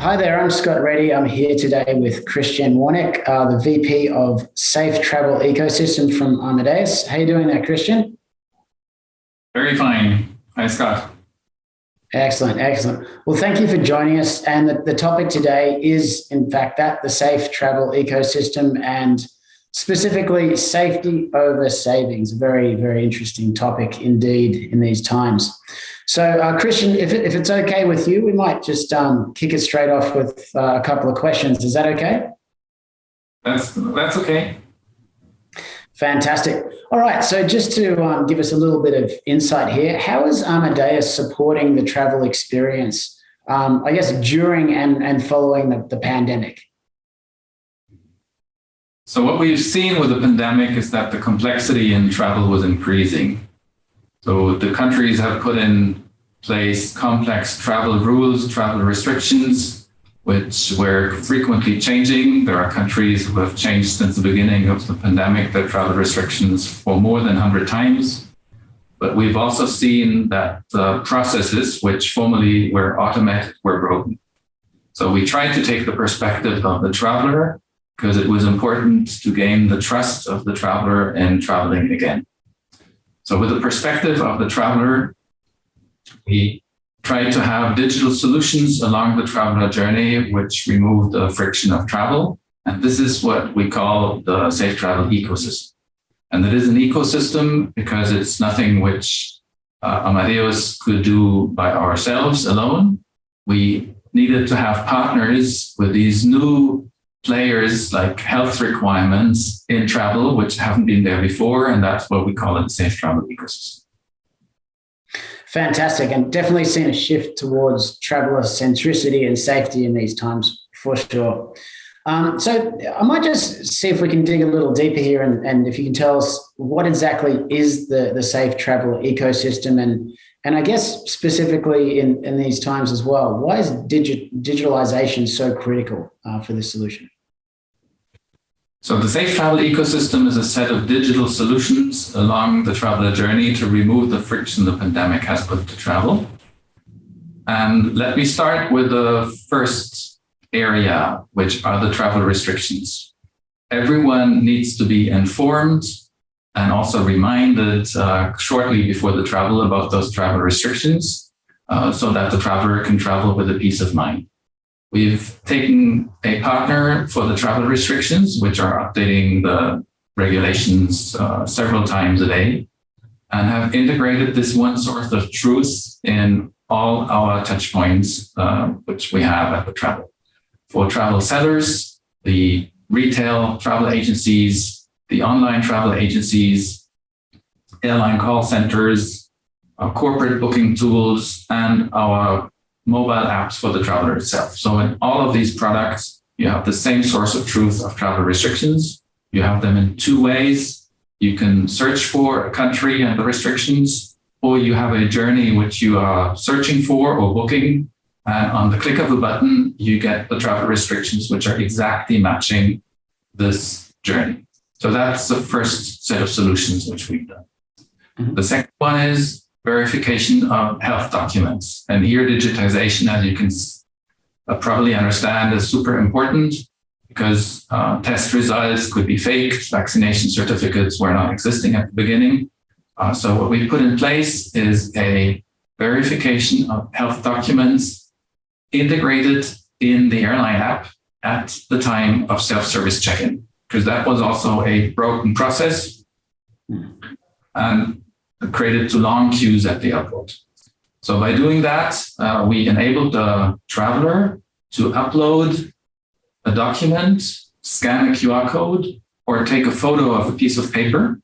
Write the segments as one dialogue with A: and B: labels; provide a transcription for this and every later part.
A: Hi there, I'm Scott Reddy. I'm here today with Christian Warnick, the VP of Safe Travel Ecosystem from Amadeus. How are you doing there, Christian?
B: Very fine. Hi, Scott.
A: Excellent, excellent. Well, thank you for joining us. And the topic today is, in fact, the safe travel ecosystem and specifically safety over savings. A very, very interesting topic indeed in these times. So, Christian, if it's okay with you, we might just kick it straight off with a couple of questions. Is that okay?
B: That's okay.
A: Fantastic. All right. So just to give us a little bit of insight here, how is Amadeus supporting the travel experience, I guess, during and following the pandemic?
B: So what we've seen with the pandemic is that the complexity in travel was increasing. So the countries have put in place complex travel rules, travel restrictions, which were frequently changing. There are countries who have changed since the beginning of the pandemic their travel restrictions for more than 100 times. But we've also seen that the processes which formerly were automated were broken. So we tried to take the perspective of the traveler because it was important to gain the trust of the traveler in traveling again. So with the perspective of the traveler, we tried to have digital solutions along the traveler journey, which remove the friction of travel. And this is what we call the safe travel ecosystem. And it is an ecosystem because it's nothing which Amadeus could do by ourselves alone. We needed to have partners with these new players like health requirements in travel, which haven't been there before. And that's what we call it, safe travel ecosystem.
A: Fantastic. And definitely seen a shift towards traveler centricity and safety in these times, for sure. So I might just see if we can dig a little deeper here and if you can tell us what exactly is the safe travel ecosystem and I guess specifically in these times as well, why is digitalization so critical for this solution?
B: So the safe travel ecosystem is a set of digital solutions along the traveler journey to remove the friction the pandemic has put to travel. And let me start with the first area, which are the travel restrictions. Everyone needs to be informed and also reminded shortly before the travel about those travel restrictions so that the traveler can travel with a peace of mind. We've taken a partner for the travel restrictions, which are updating the regulations several times a day, and have integrated this one source of truth in all our touch points, which we have at the travel. For travel sellers, the retail travel agencies, the online travel agencies, airline call centers, our corporate booking tools, and our mobile apps for the traveler itself. So in all of these products, you have the same source of truth of travel restrictions. You have them in two ways. You can search for a country and the restrictions, or you have a journey which you are searching for or booking. And on the click of a button, you get the travel restrictions, which are exactly matching this journey. So that's the first set of solutions which we've done. Mm-hmm. The second one is verification of health documents. And here digitization, as you can probably understand, is super important because test results could be faked. Vaccination certificates were not existing at the beginning. So what we put in place is a verification of health documents integrated in the airline app at the time of self-service check-in, because that was also a broken process and created too long queues at the airport. So by doing that, we enabled the traveler to upload a document, scan a QR code, or take a photo of a piece of paper.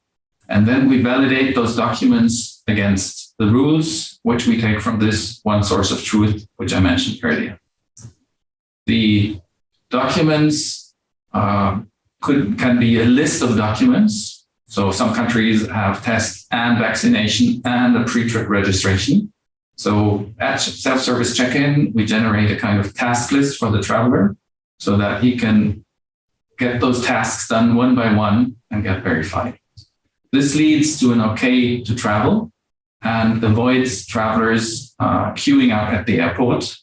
B: And then we validate those documents against the rules, which we take from this one source of truth, which I mentioned earlier. The documents can be a list of documents. So some countries have test and vaccination and a pre-trip registration. So at self-service check-in, we generate a kind of task list for the traveler so that he can get those tasks done one by one and get verified. This leads to an okay to travel and avoids travelers queuing up at the airport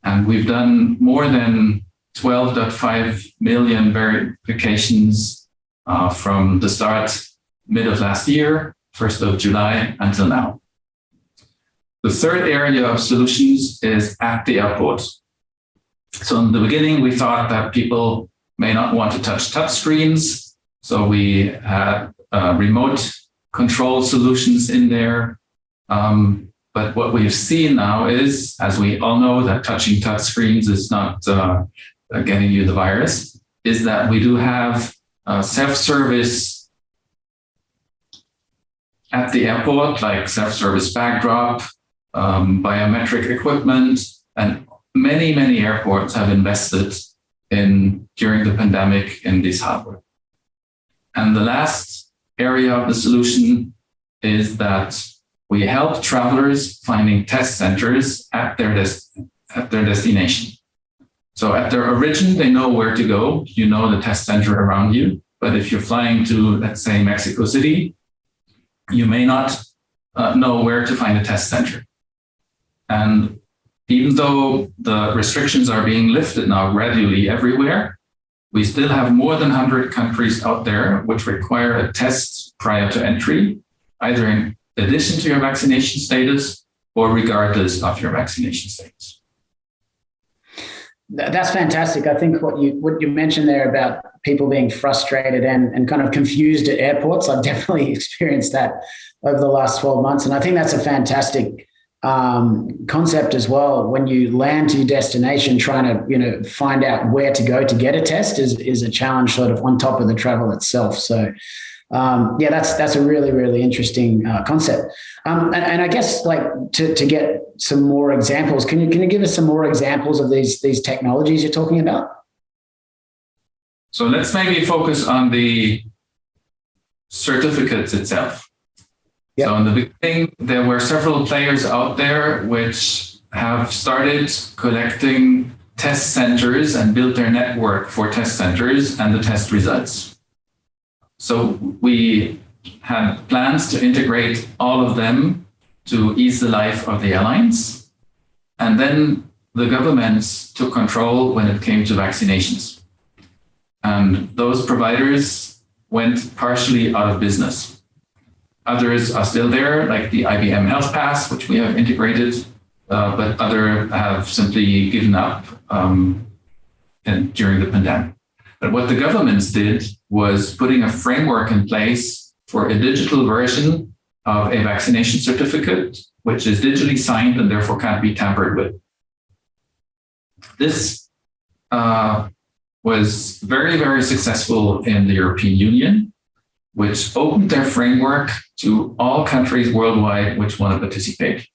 B: And we've done more than 12.5 million verifications from the start, mid of last year, 1st of July until now. The third area of solutions is at the airport. So in the beginning, we thought that people may not want to touch touchscreens. So we had remote control solutions in there. But what we've seen now is, as we all know, that touching touchscreens is not getting you the virus, is that we do have self-service at the airport, like self-service bag drop, biometric equipment, and many, many airports have invested in, during the pandemic, in this hardware. And the last area of the solution is that we help travelers finding test centers at their destination. So at their origin, they know where to go. You know the test center around you. But if you're flying to, let's say, Mexico City, you may not know where to find a test center. And even though the restrictions are being lifted now gradually everywhere, we still have more than 100 countries out there which require a test prior to entry, either in addition to your vaccination status or regardless of your vaccination status.
A: That's fantastic. I think what you mentioned there about people being frustrated and kind of confused at airports, I've definitely experienced that over the last 12 months. And I think that's a fantastic concept as well. When you land to your destination, trying to find out where to go to get a test is a challenge sort of on top of the travel itself. So that's a really, really interesting concept. And I guess like to get some more examples, can you give us some more examples of these technologies you're talking about?
B: So let's maybe focus on the certificates itself. Yep. So in the beginning, there were several players out there which have started collecting test centers and built their network for test centers and the test results. So we had plans to integrate all of them to ease the life of the airlines. And then the governments took control when it came to vaccinations. And those providers went partially out of business. Others are still there, like the IBM Health Pass, which we have integrated, but others have simply given up during the pandemic. But what the governments did was putting a framework in place for a digital version of a vaccination certificate, which is digitally signed and therefore can't be tampered with. This was very, very successful in the European Union, which opened their framework to all countries worldwide which want to participate.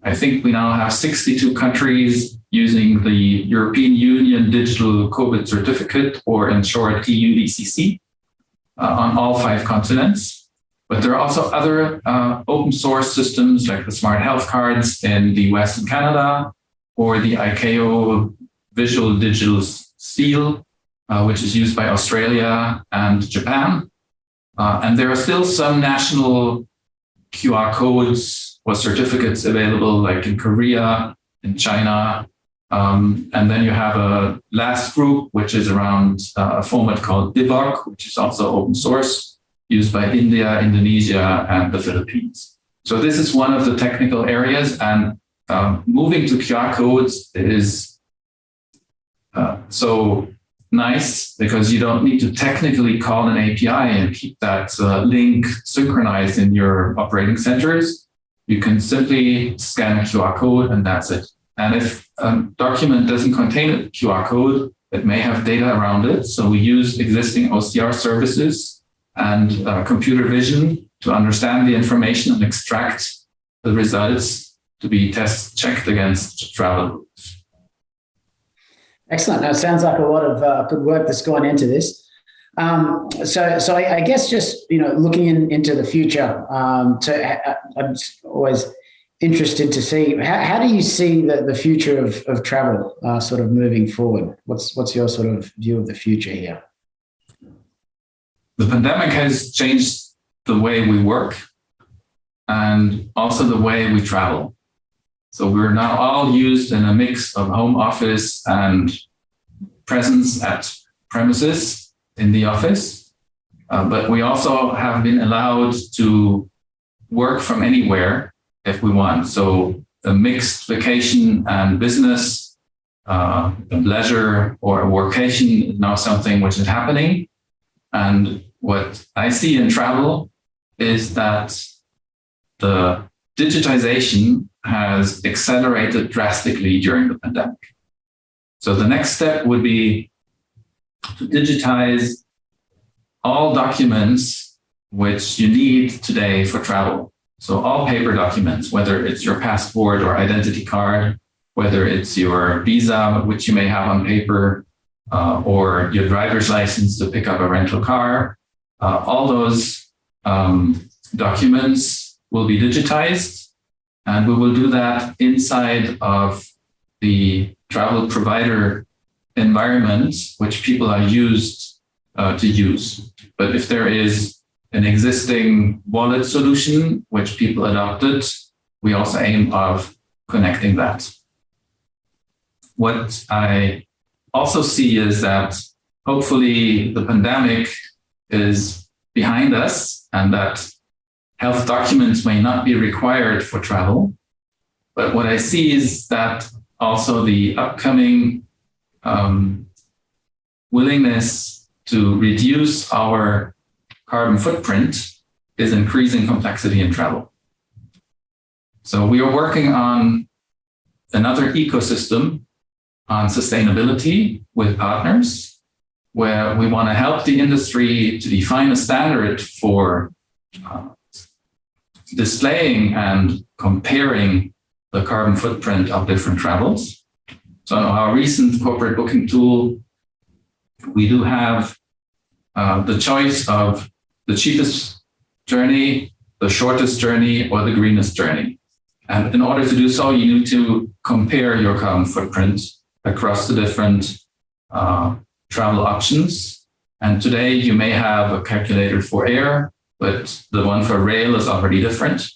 B: I think we now have 62 countries using the European Union Digital COVID Certificate, or in short, EUDCC, on all 5 continents. But there are also other open source systems like the Smart Health Cards in the US and Canada, or the ICAO Visual Digital Seal, which is used by Australia and Japan. And there are still some national QR codes or certificates available, like in Korea, in China. And then you have a last group, which is around a format called DIVOC, which is also open source, used by India, Indonesia, and the Philippines. So this is one of the technical areas. And moving to QR codes is so nice because you don't need to technically call an API and keep that link synchronized in your operating centers. You can simply scan a QR code and that's it. And if a document doesn't contain a QR code, it may have data around it. So we use existing OCR services and computer vision to understand the information and extract the results to be test checked against travel routes.
A: Excellent. Now, it sounds like a lot of good work that's gone into this. So I guess just looking into the future, I'm always interested to see how do you see the future of travel sort of moving forward? What's your sort of view of the future here?
B: The pandemic has changed the way we work and also the way we travel. So we're now all used in a mix of home office and presence at premises in the office. But we also have been allowed to work from anywhere if we want. So a mixed vacation and business, a leisure or a workation is now something which is happening. And what I see in travel is that the digitization has accelerated drastically during the pandemic. So the next step would be to digitize all documents which you need today for travel. So all paper documents, whether it's your passport or identity card, whether it's your visa, which you may have on paper, or your driver's license to pick up a rental car, all those documents will be digitized, and we will do that inside of the travel provider environment, which people are used to use. But if there is an existing wallet solution which people adopted, we also aim of connecting that. What I also see is that hopefully the pandemic is behind us and that health documents may not be required for travel. But what I see is that also the upcoming willingness to reduce our carbon footprint is increasing complexity in travel. So we are working on another ecosystem on sustainability with partners, where we want to help the industry to define a standard for displaying and comparing the carbon footprint of different travels. So in our recent corporate booking tool, we do have the choice of the cheapest journey, the shortest journey, or the greenest journey. And in order to do so, you need to compare your carbon footprint across the different travel options. And today you may have a calculator for air, but the one for rail is already different.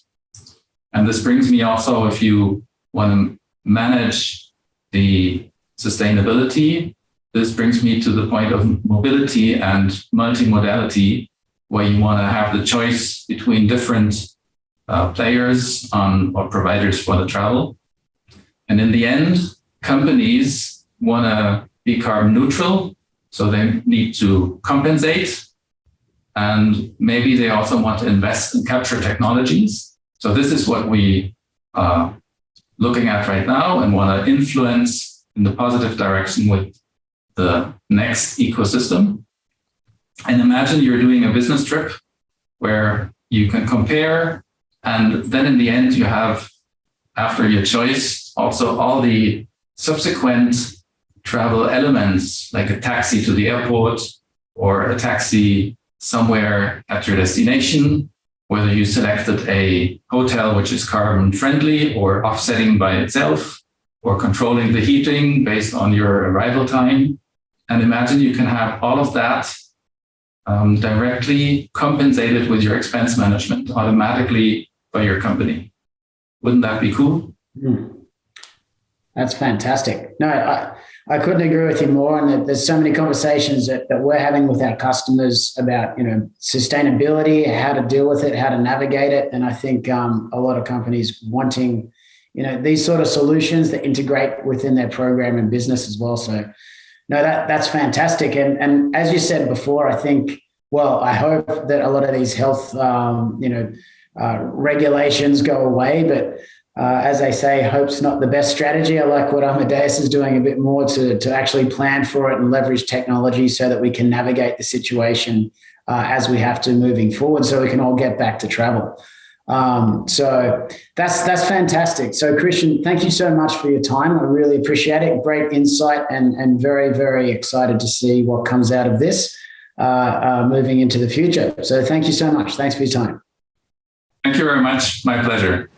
B: And this brings me also, if you want to manage the sustainability, this brings me to the point of mobility and multimodality, where you want to have the choice between different players or providers for the travel. And in the end, companies want to be carbon neutral, so they need to compensate. And maybe they also want to invest in capture technologies. So this is what we are looking at right now and want to influence in the positive direction with the next ecosystem. And imagine you're doing a business trip where you can compare, and then in the end you have, after your choice, also all the subsequent travel elements, like a taxi to the airport or a taxi somewhere at your destination, whether you selected a hotel which is carbon friendly or offsetting by itself, or controlling the heating based on your arrival time. And imagine you can have all of that directly compensated with your expense management automatically by your company. Wouldn't that be cool?
A: That's fantastic. No, I couldn't agree with you more. And there's so many conversations that we're having with our customers about, sustainability, how to deal with it, how to navigate it. And I think a lot of companies wanting, these sort of solutions that integrate within their program and business as well. So no, that's fantastic. And as you said before, I think, I hope that a lot of these health, regulations go away, but as they say, hope's not the best strategy. I like what Amadeus is doing a bit more to actually plan for it and leverage technology so that we can navigate the situation as we have to moving forward, so we can all get back to travel. So that's fantastic. So Christian, thank you so much for your time. I really appreciate it. Great insight and very, very excited to see what comes out of this moving into the future. So thank you so much. Thanks for your time.
B: Thank you very much. My pleasure.